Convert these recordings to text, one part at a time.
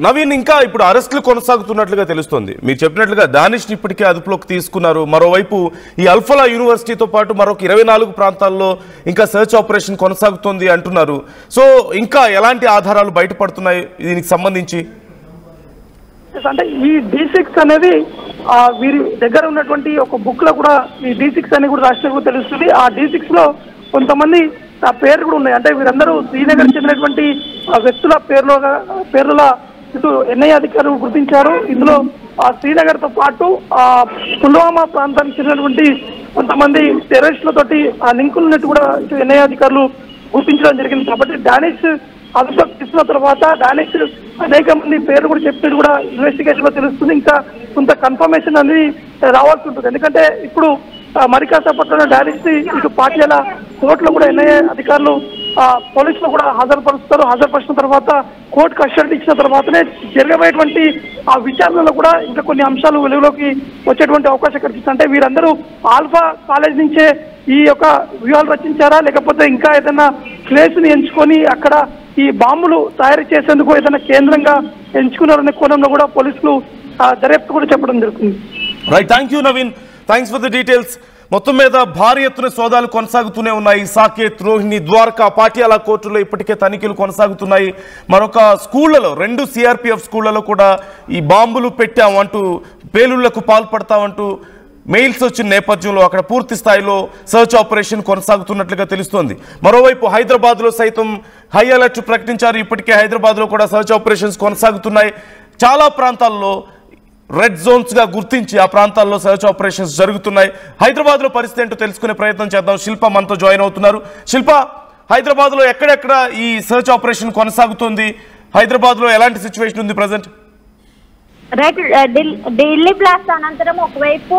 నవీన్ ఇంకా ఇప్పుడు అరెస్టులు కొనసాగుతున్నట్లుగా తెలుస్తోంది. మీరు చెప్పినట్లుగా దానిష్ ని ఇప్పటికే అదుపులోకి తీసుకున్నారు. మరోవైపు ఈ అల్ఫలా యూనివర్సిటీతో పాటు మరొక 24 ప్రాంతాల్లో ఇంకా సెర్చ్ ఆపరేషన్ కొనసాగుతోంది అంటున్నారు. సో ఇంకా ఎలాంటి ఆధారాలు బయటపడుతున్నాయి దీనికి సంబంధించి? అంటే ఈ D6 అనేది వీరి దగ్గర ఉన్నటువంటి ఒక బుక్ లో కూడా ఈ D6 అని కూడా రాష్ట్రంలో తెలుస్తుంది. ఆ D6 లో కొంతమంది పేర్లు కూడా ఉన్నాయి. అంటే వీరందరూ శ్రీనగర్ చెందినటువంటి వ్యక్తుల పేర్ల ఇటు ఎన్ఐ అధికారులు గుర్తించారు. ఇందులో శ్రీనగర్ తో పాటు పుల్వామా ప్రాంతానికి చెందినటువంటి కొంతమంది టెర్రరిస్టులతోటి ఆ లింకులు ఉన్నట్టు కూడా ఇటు ఎన్ఐ అధికారులు గుర్తించడం జరిగింది. కాబట్టి డానిష్ అదుపులోకి తీసుకున్న తర్వాత డానిష్ అనేక మంది పేర్లు కూడా చెప్పినట్టు కూడా ఇన్వెస్టిగేషన్ లో తెలుస్తుంది. ఇంకా కొంత కన్ఫర్మేషన్ అనేది రావాల్సి ఉంటుంది. ఎందుకంటే ఇప్పుడు మరి కాసేపట్లో డానిష్ ని ఇటు పాటియాల కోర్టులో కూడా ఎన్ఐఏ అధికారులు పోలీసులు కూడా హాజరుపరిచిన తర్వాత కోర్టు కస్టడీ ఇచ్చిన తర్వాతనే జరగబోయేటువంటి ఆ విచారణలో కూడా ఇంకా కొన్ని అంశాలు వెలుగులోకి వచ్చేటువంటి అవకాశం కనిపిస్తుంది. అంటే వీరందరూ ఆల్ఫా కాలేజ్ నుంచే ఈ యొక్క వ్యూహాలు రచించారా, లేకపోతే ఇంకా ఏదైనా ప్లేస్ ని ఎంచుకొని అక్కడ ఈ బాంబులు తయారు చేసేందుకు ఏదైనా కేంద్రంగా ఎంచుకున్నారనే కోణంలో కూడా పోలీసులు దర్యాప్తు కూడా చెప్పడం జరుగుతుంది. Right, thank you Naveen, thanks for the details. మొత్తం మీద భారీ ఎత్తున సోదాలు కొనసాగుతూనే ఉన్నాయి. సాకేత్, రోహిణి, ద్వారకా, పాటియాలా కోర్టులో ఇప్పటికే తనిఖీలు కొనసాగుతున్నాయి. మరొక స్కూళ్లలో 2 CRPF స్కూళ్లలో కూడా ఈ బాంబులు పెట్టామంటూ పేలుళ్లకు పాల్పడతామంటూ మెయిల్స్ వచ్చిన నేపథ్యంలో అక్కడ పూర్తి స్థాయిలో సర్చ్ ఆపరేషన్ కొనసాగుతున్నట్లుగా తెలుస్తోంది. మరోవైపు హైదరాబాద్లో సైతం హై అలర్ట్ ప్రకటించారు. ఇప్పటికే హైదరాబాద్లో కూడా సర్చ్ ఆపరేషన్స్ కొనసాగుతున్నాయి. చాలా ప్రాంతాల్లో రెడ్ జోన్స్ గా గుర్తించి ఆ ప్రాంతాల్లో సర్చ్ ఆపరేషన్స్ జరుగుతున్నాయి. హైదరాబాద్లో పరిస్థితి ఏంటో తెలుసుకునే ప్రయత్నం చేద్దాం. శిల్ప మనతో జాయిన్ అవుతున్నారు. శిల్ప, హైదరాబాద్లో ఎక్కడెక్కడ ఈ సర్చ్ ఆపరేషన్ కొనసాగుతుంది? హైదరాబాద్లో ఎలాంటి సిచ్యువేషన్ ఉంది ప్రజెంట్? రైట్, ఢిల్లీ బ్లాస్ట్ అనంతరం ఒకవైపు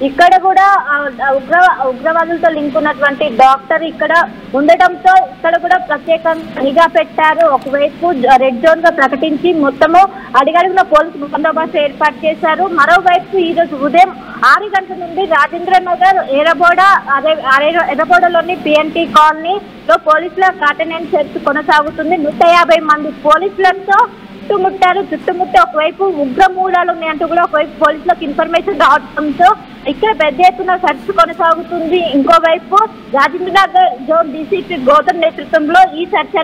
ఇక్కడ కూడా ఉగ్రవాదులతో లింక్ ఉన్నటువంటి డాక్టర్ ఇక్కడ ఉండటంతో ఇక్కడ కూడా ప్రత్యేకంగా నిఘా పెట్టారు. ఒకవైపు రెడ్ జోన్ గా ప్రకటించి మొత్తము అడిగడుగున పోలీసు బందోబస్తు ఏర్పాటు చేశారు. మరోవైపు ఈ రోజు ఉదయం 6 గంటల నుండి రాజేంద్ర నగర్, ఎర్రబోడలోని PNT కాలనీలో పోలీసుల కాటన్ సెర్చ్ కొనసాగుతుంది. 150 మంది పోలీసులతో చుట్టుముట్టి ఒకవైపు ఉగ్ర మూలాలు ఉన్నాయంటూ కూడా ఒకవైపు పోలీసులకు ఇన్ఫర్మేషన్ రావడంతో ఇక్కడ పెద్ద ఎత్తున సెర్చ్ కొనసాగుతుంది. ఇంకోవైపు రాజేంద్రనగర్ జోన్ DCP గౌతమ్ నేతృత్వంలో ఈ సెర్చ్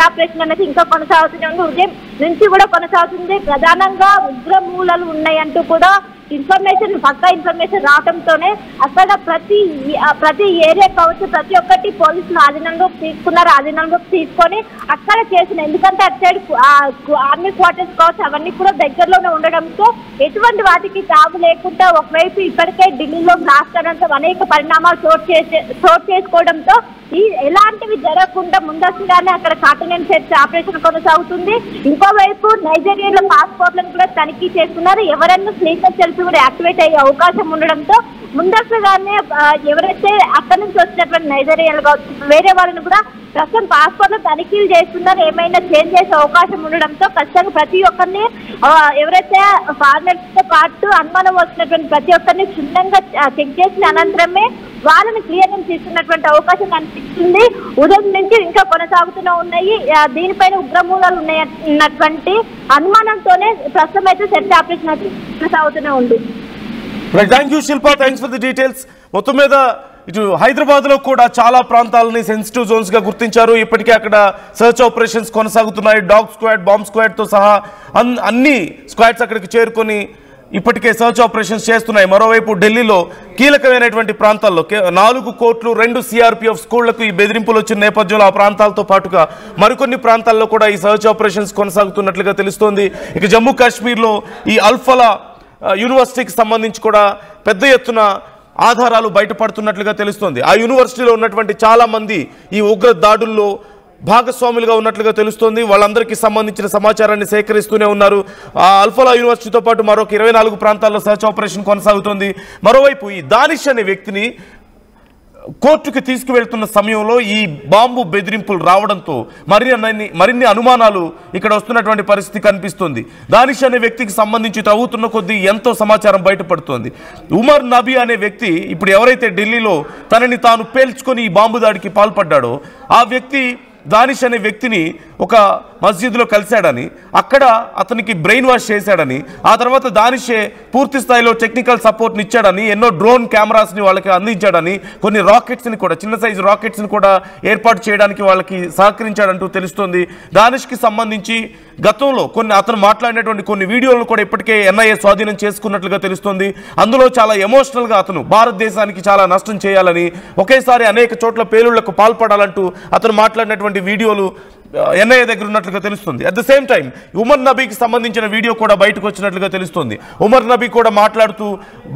ఆపరేషన్ అనేది ఇంకా కొనసాగుతూనే ఉంది. ఉదయం నుంచి కూడా కొనసాగుతుంది. ప్రధానంగా ఉగ్ర మూలాలు ఉన్నాయంటూ కూడా పక్కా ఇన్ఫర్మేషన్ రావడంతోనే అక్కడ ప్రతి ఏరియా కావచ్చు ప్రతి ఒక్కటి పోలీసులు ఆధీనంలోకి తీసుకొని అక్కడ చేసిన, ఎందుకంటే అటు సైడ్ ఆర్మీ క్వార్టర్స్ కావచ్చు అవన్నీ కూడా దగ్గరలోనే ఉండడంతో ఎటువంటి వాటికి తావు లేకుండా ఒకవైపు ఇప్పటికే ఢిల్లీలో బ్లాస్ట్ అనంతరం అనేక పరిణామాలు చోటు చేసుకోవడంతో ఎలాంటివి జరగకుండా ముందస్తుగానే అక్కడ కాటన్ సెర్చ్ ఆపరేషన్ కొనసాగుతుంది. ఇంకోవైపు నైజీరియాలో పాస్పోర్ట్లను కూడా తనిఖీ చేస్తున్నారు. ఎవరైనా స్లీపర్ సెల్స్ కూడా యాక్టివేట్ అయ్యే అవకాశం ఉండడంతో ముందస్తుగానే ఎవరైతే అక్కడి నుంచి వచ్చినటువంటి నైజీరియాలు కావచ్చు వేరే వాళ్ళని కూడా ప్రస్తుతం పాస్పోర్ట్ తనిఖీలు చేస్తున్నారు. ఏమైనా చేంజ్ చేసే అవకాశం ఉండడంతో ఖచ్చితంగా ప్రతి ఒక్కరిని ఎవరైతే ఫారినర్స్ తో పాటు అనుమానం వస్తున్నటువంటి ప్రతి ఒక్కరిని క్షుణ్ణంగా చెక్ చేసిన అనంతరమే వాళ్ళని క్లియరెన్స్ ఇస్తున్నటువంటి అవకాశం కనిపిస్తుంది. ఉదయం నుంచి ఇంకా కొనసాగుతూనే ఉన్నాయి. దీనిపైన ఉగ్రమూలాలు ఉన్నటువంటి అనుమానంతోనే ప్రస్తుతం అయితే సెర్చ్ ఆపరేషన్ కొనసాగుతూనే ఉంది. Thank you Shilpa, thanks for the details. మొత్తం మీద ఇటు హైదరాబాద్ లో కూడా చాలా ప్రాంతాలని సెన్సిటివ్ జోన్స్ గా గుర్తించారు. ఇప్పటికే అక్కడ సర్చ్ ఆపరేషన్స్ కొనసాగుతున్నాయి. డాగ్ స్క్వాడ్, బాంబ్ స్క్వాడ్ తో సహా అన్ని స్క్వాడ్స్ అక్కడికి చేరుకొని ఇప్పటికే సర్చ్ ఆపరేషన్స్ చేస్తున్నాయి. మరోవైపు ఢిల్లీలో కీలకమైనటువంటి ప్రాంతాల్లో 4 కోర్టులు, 2 CRPF స్కూళ్లకు ఈ బెదిరింపులు వచ్చిన నేపథ్యంలో ఆ ప్రాంతాలతో పాటుగా మరికొన్ని ప్రాంతాల్లో కూడా ఈ సర్చ్ ఆపరేషన్స్ కొనసాగుతున్నట్లుగా తెలుస్తోంది. ఇక జమ్మూ కాశ్మీర్లో ఈ అల్ఫలా యూనివర్సిటీకి సంబంధించి కూడా పెద్ద ఎత్తున ఆధారాలు బయటపడుతున్నట్లుగా తెలుస్తోంది. ఆ యూనివర్సిటీలో ఉన్నటువంటి చాలా మంది ఈ ఉగ్ర దాడుల్లో భాగస్వాములుగా ఉన్నట్లుగా తెలుస్తోంది. వాళ్ళందరికీ సంబంధించిన సమాచారాన్ని సేకరిస్తూనే ఉన్నారు. ఆ అల్ఫలా యూనివర్సిటీతో పాటు మరొక 24 ప్రాంతాల్లో సర్చ్ ఆపరేషన్ కొనసాగుతోంది. మరోవైపు ఈ దానిష్ అనే వ్యక్తిని కోర్టుకి తీసుకువెళ్తున్న సమయంలో ఈ బాంబు బెదిరింపులు రావడంతో మరిన్ని అనుమానాలు ఇక్కడ వస్తున్నటువంటి పరిస్థితి కనిపిస్తుంది. దానిష్ అనే వ్యక్తికి సంబంధించి తవ్వుతున్న కొద్దీ ఎంతో సమాచారం బయటపడుతోంది. ఉమర్ నబీ అనే వ్యక్తి ఇప్పుడు ఎవరైతే ఢిల్లీలో తనని తాను పేల్చుకొని ఈ బాంబు దాడికి పాల్పడ్డాడో ఆ వ్యక్తి దానిష్ అనే వ్యక్తిని ఒక మస్జిద్లో కలిశాడని, అక్కడ అతనికి బ్రెయిన్ వాష్ చేశాడని, ఆ తర్వాత దానిషే పూర్తి స్థాయిలో టెక్నికల్ సపోర్ట్ని ఇచ్చాడని, ఎన్నో డ్రోన్ కెమెరాస్ని వాళ్ళకి అందించాడని, కొన్ని రాకెట్స్ని కూడా చిన్న సైజు రాకెట్స్ని కూడా ఏర్పాటు చేయడానికి వాళ్ళకి సహకరించాడంటూ తెలుస్తోంది. దానిష్కి సంబంధించి గతంలో అతను మాట్లాడినటువంటి కొన్ని వీడియోలను కూడా ఇప్పటికే ఎన్ఐఏ స్వాధీనం చేసుకున్నట్లుగా తెలుస్తోంది. అందులో చాలా ఎమోషనల్గా అతను భారతదేశానికి చాలా నష్టం చేయాలని, ఒకేసారి అనేక చోట్ల పేలుళ్లకు పాల్పడాలంటూ అతను మాట్లాడినటువంటి వీడియోలు ఎన్ఐఏ దగ్గర ఉన్నట్లుగా తెలుస్తుంది. At the same time Umar నబీకి సంబంధించిన వీడియో కూడా బయటకు వచ్చినట్లుగా తెలుస్తుంది. ఉమర్ నబీ కూడా మాట్లాడుతూ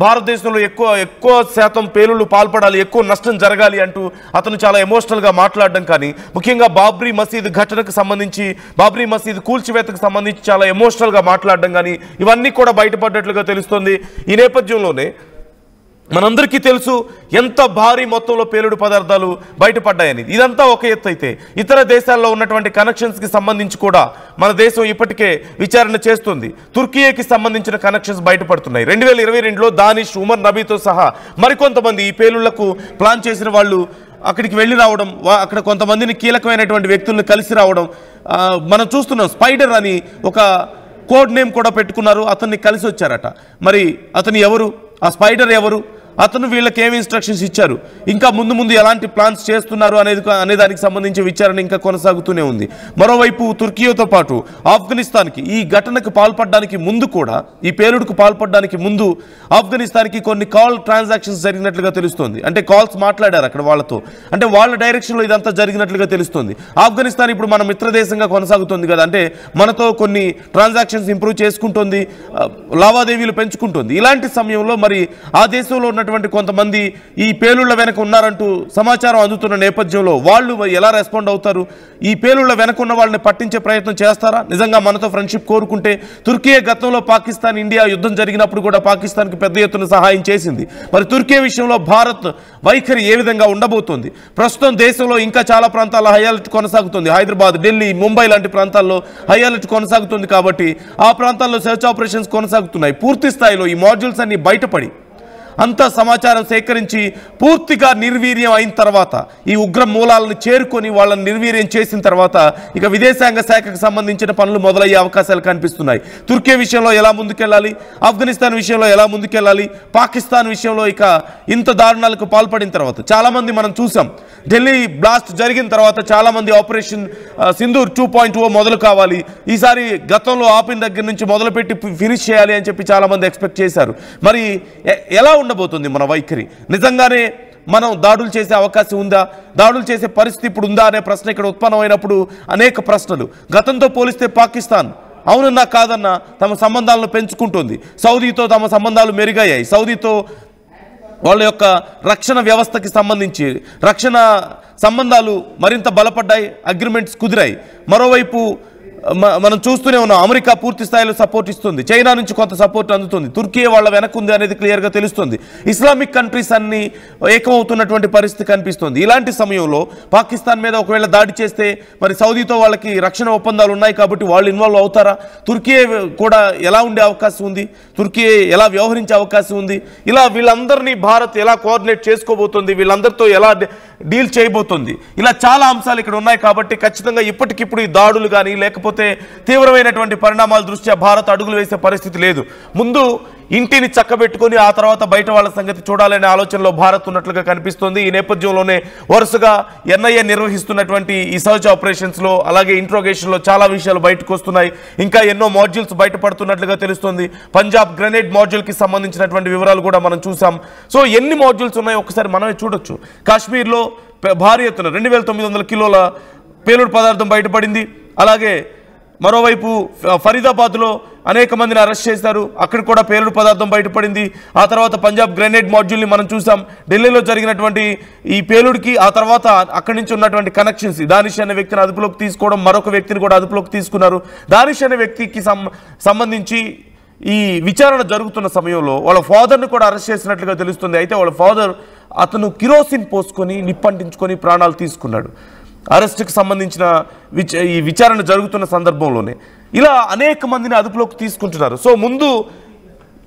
భారతదేశంలో ఎక్కువ శాతం పేలుళ్లు పాల్పడాలి, ఎక్కువ నష్టం జరగాలి అంటూ అతను చాలా ఎమోషనల్గా మాట్లాడడం, కానీ ముఖ్యంగా బాబ్రీ మసీద్ ఘటనకు సంబంధించి, బాబ్రీ మసీద్ కూల్చివేతకు సంబంధించి చాలా ఎమోషనల్గా మాట్లాడడం కానీ ఇవన్నీ కూడా బయటపడ్డట్లుగా తెలుస్తుంది. ఈ నేపథ్యంలోనే మనందరికీ తెలుసు ఎంత భారీ మొత్తంలో పేలుడు పదార్థాలు బయటపడ్డాయని. ఇదంతా ఒక ఎత్తు అయితే, ఇతర దేశాల్లో ఉన్నటువంటి కనెక్షన్స్కి సంబంధించి కూడా మన దేశం ఇప్పటికే విచారణ చేస్తుంది. తుర్కీకి సంబంధించిన కనెక్షన్స్ బయటపడుతున్నాయి. 2022లో దానిష్, ఉమర్ నబీతో సహా మరికొంతమంది ఈ పేలుళ్లకు ప్లాన్ చేసిన వాళ్ళు అక్కడికి వెళ్ళి రావడం, అక్కడ కొంతమందిని కీలకమైనటువంటి వ్యక్తులను కలిసి రావడం మనం చూస్తున్నాం. స్పైడర్ అని ఒక కోడ్ నేమ్ కూడా పెట్టుకున్నారు, అతన్ని కలిసి వచ్చారట. మరి అతను ఎవరు, ఆ స్పైడర్ ఎవరు, అతను వీళ్ళకి ఏమి ఇన్స్ట్రక్షన్స్ ఇచ్చారు, ఇంకా ముందు ఎలాంటి ప్లాన్స్ చేస్తున్నారు అనే దానికి సంబంధించి విచారణ ఇంకా కొనసాగుతూనే ఉంది. మరోవైపు తుర్కీతో పాటు ఆఫ్ఘనిస్తాన్కి ఈ ఘటనకు పాల్పడడానికి ముందు కూడా, ఈ పేలుడుకు పాల్పడడానికి ముందు ఆఫ్ఘనిస్తాన్కి కొన్ని కాల్ ట్రాన్సాక్షన్స్ జరిగినట్లుగా తెలుస్తోంది. అంటే కాల్స్ మాట్లాడారు అక్కడ వాళ్ళతో, అంటే వాళ్ళ డైరెక్షన్లో ఇదంతా జరిగినట్లుగా తెలుస్తోంది. ఆఫ్ఘనిస్తాన్ ఇప్పుడు మన మిత్రదేశంగా కొనసాగుతుంది కదా, అంటే మనతో కొన్ని ట్రాన్సాక్షన్స్ ఇంప్రూవ్ చేసుకుంటుంది, లావాదేవీలు పెంచుకుంటుంది. ఇలాంటి సమయంలో మరి ఆ దేశంలో ఉన్నటువంటి కొంతమంది ఈ పేలుళ్ల వెనక ఉన్నారంటూ సమాచారం అందుతున్న నేపథ్యంలో వాళ్ళు ఎలా రెస్పాండ్ అవుతారు? ఈ పేలుళ్ల వెనక ఉన్న వాళ్ళని పట్టించే ప్రయత్నం చేస్తారా? నిజంగా మనతో ఫ్రెండ్షిప్ కోరుకుంటే, తుర్కీ గతంలో పాకిస్తాన్ ఇండియా యుద్ధం జరిగినప్పుడు కూడా పాకిస్తాన్కి పెద్ద ఎత్తున సహాయం చేసింది. మరి తుర్కీ విషయంలో భారత్ వైఖరి ఏ విధంగా ఉండబోతోంది? ప్రస్తుతం దేశంలో ఇంకా చాలా ప్రాంతాల్లో హై అలర్ట్ కొనసాగుతుంది. హైదరాబాద్, ఢిల్లీ, ముంబై లాంటి ప్రాంతాల్లో హై అలర్ట్ కొనసాగుతుంది కాబట్టి ఆ ప్రాంతాల్లో సెర్చ్ ఆపరేషన్స్ కొనసాగుతున్నాయి. పూర్తి స్థాయిలో ఈ మాడ్యూల్స్ అన్ని బయటపడి అంత సమాచారం సేకరించి పూర్తిగా నిర్వీర్యం అయిన తర్వాత, ఈ ఉగ్ర మూలాలను చేరుకొని వాళ్ళని నిర్వీర్యం చేసిన తర్వాత ఇక విదేశాంగ శాఖకు సంబంధించిన పనులు మొదలయ్యే అవకాశాలు కనిపిస్తున్నాయి. తుర్కీ విషయంలో ఎలా ముందుకెళ్ళాలి, ఆఫ్ఘనిస్తాన్ విషయంలో ఎలా ముందుకెళ్ళాలి, పాకిస్తాన్ విషయంలో ఇక ఇంత దారుణాలకు పాల్పడిన తర్వాత చాలామంది మనం చూసాం. ఢిల్లీ బ్లాస్ట్ జరిగిన తర్వాత చాలామంది ఆపరేషన్ సింధూర్ 2.0 మొదలు కావాలి, ఈసారి గతంలో ఆపిన దగ్గర నుంచి మొదలుపెట్టి ఫినిష్ చేయాలి అని చెప్పి చాలామంది ఎక్స్పెక్ట్ చేశారు. మరి ఎలా ఉండబోతుంది మన వైఖరి? నిజంగానే మనం దాడులు చేసే అవకాశం ఉందా, దాడులు చేసే పరిస్థితి ఇప్పుడు ఉందా అనే ప్రశ్న ఇక్కడ ఉత్పన్నమైనప్పుడు అనేక ప్రశ్నలు. గతంతో పోలిస్తే పాకిస్తాన్ అవునన్నా కాదన్నా తమ సంబంధాలను పెంచుకుంటుంది. సౌదీతో తమ సంబంధాలు మెరుగయ్యాయి. సౌదీతో వాళ్ళ యొక్క రక్షణ వ్యవస్థకి సంబంధించి రక్షణ సంబంధాలు మరింత బలపడ్డాయి, అగ్రిమెంట్స్ కుదిరాయి. మరోవైపు మనం చూస్తూనే ఉన్నాం, అమెరికా పూర్తి స్థాయిలో సపోర్ట్ ఇస్తుంది, చైనా నుంచి కొంత సపోర్ట్ అందుతుంది, తుర్కీ వాళ్ళ వెనకుంది అనేది క్లియర్గా తెలుస్తుంది. ఇస్లామిక్ కంట్రీస్ అన్ని ఏకమవుతున్నటువంటి పరిస్థితి కనిపిస్తుంది. ఇలాంటి సమయంలో పాకిస్తాన్ మీద ఒకవేళ దాడి చేస్తే మరి సౌదీతో వాళ్ళకి రక్షణ ఒప్పందాలు ఉన్నాయి కాబట్టి వాళ్ళు ఇన్వాల్వ్ అవుతారా? తుర్కీ కూడా ఎలా ఉండే అవకాశం ఉంది, తుర్కీ ఎలా వ్యవహరించే అవకాశం ఉంది? ఇలా వీళ్ళందరినీ భారత్ ఎలా కోఆర్డినేట్ చేసుకోబోతుంది, వీళ్ళందరితో ఎలా డీల్ చేయబోతుంది? ఇలా చాలా అంశాలు ఇక్కడ ఉన్నాయి కాబట్టి ఖచ్చితంగా ఇప్పటికిప్పుడు ఈ దాడులు కానీ లేకపోతే తీవ్రమైనటువంటి పరిణామాల దృష్ట్యా భారత్ అడుగులు వేసే పరిస్థితి లేదు. ముందు ఇంటిని చక్కబెట్టుకొని ఆ తర్వాత బయట వాళ్ళ సంగతి చూడాలనే ఆలోచనలో భారత్ ఉన్నట్లుగా కనిపిస్తోంది. ఈ నేపథ్యంలోనే వరుసగా ఎన్ఐఏ నిర్వహిస్తున్నటువంటి ఈ సర్చ్ ఆపరేషన్స్లో అలాగే ఇంట్రోగేషన్లో చాలా విషయాలు బయటకు వస్తున్నాయి. ఇంకా ఎన్నో మాడ్యూల్స్ బయటపడుతున్నట్లుగా తెలుస్తోంది. పంజాబ్ గ్రెనేడ్ మాడ్యూల్కి సంబంధించినటువంటి వివరాలు కూడా మనం చూసాం. సో ఎన్ని మాడ్యూల్స్ ఉన్నాయో ఒకసారి మనమే చూడొచ్చు. కాశ్మీర్లో భారీ ఎత్తున 2900 కిలోల పేలుడు పదార్థం బయటపడింది. అలాగే మరోవైపు ఫరీదాబాద్లో అనేక మందిని అరెస్ట్ చేశారు, అక్కడ కూడా పేలుడు పదార్థం బయటపడింది. ఆ తర్వాత పంజాబ్ గ్రెనేడ్ మాడ్యూల్ని మనం చూసాం. ఢిల్లీలో జరిగినటువంటి ఈ పేలుడికి ఆ తర్వాత అక్కడి నుంచి ఉన్నటువంటి కనెక్షన్స్, దానిష్ అనే వ్యక్తిని అదుపులోకి తీసుకోవడం, మరొక వ్యక్తిని కూడా అదుపులోకి తీసుకున్నారు. దానిష్ అనే వ్యక్తికి సంబంధించి ఈ విచారణ జరుగుతున్న సమయంలో వాళ్ళ ఫాదర్ని కూడా అరెస్ట్ చేసినట్లుగా తెలుస్తుంది. అయితే వాళ్ళ ఫాదర్ అతను కిరోసిన్ పోసుకొని నిప్పంటించుకొని ప్రాణాలు తీసుకున్నాడు. అరెస్ట్కి సంబంధించిన ఈ విచారణ జరుగుతున్న సందర్భంలోనే ఇలా అనేక మందిని అదుపులోకి తీసుకుంటున్నారు. సో ముందు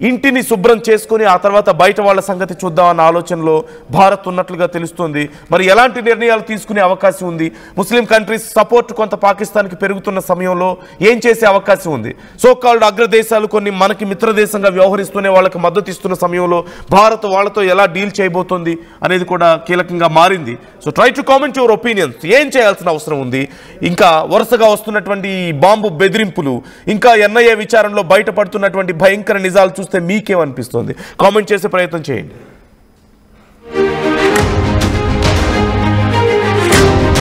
ఇంటిని శుభ్రం చేసుకుని ఆ తర్వాత బయట వాళ్ళ సంగతి చూద్దామన్న ఆలోచనలో భారత్ ఉన్నట్లుగా తెలుస్తోంది. మరి ఎలాంటి నిర్ణయాలు తీసుకునే అవకాశం ఉంది? ముస్లిం కంట్రీస్ సపోర్ట్ కొంత పాకిస్తాన్కి పెరుగుతున్న సమయంలో ఏం చేసే అవకాశం ఉంది? సోకాల్డ్ అగ్రదేశాలు కొన్ని మనకి మిత్రదేశంగా వ్యవహరిస్తూనే వాళ్ళకి మద్దతు ఇస్తున్న సమయంలో భారత్ వాళ్ళతో ఎలా డీల్ చేయబోతోంది అనేది కూడా కీలకంగా మారింది. So try to comment your opinions. ఏం చేయాల్సిన అవసరం ఉంది? ఇంకా వరుసగా వస్తున్నటువంటి బాంబు బెదిరింపులు, ఇంకా ఎన్ఐఏ విచారణలో బయటపడుతున్నటువంటి భయంకర నిజాలు చూస్తే మీకేమనిపిస్తుంది? కామెంట్ చేసే ప్రయత్నం చేయండి.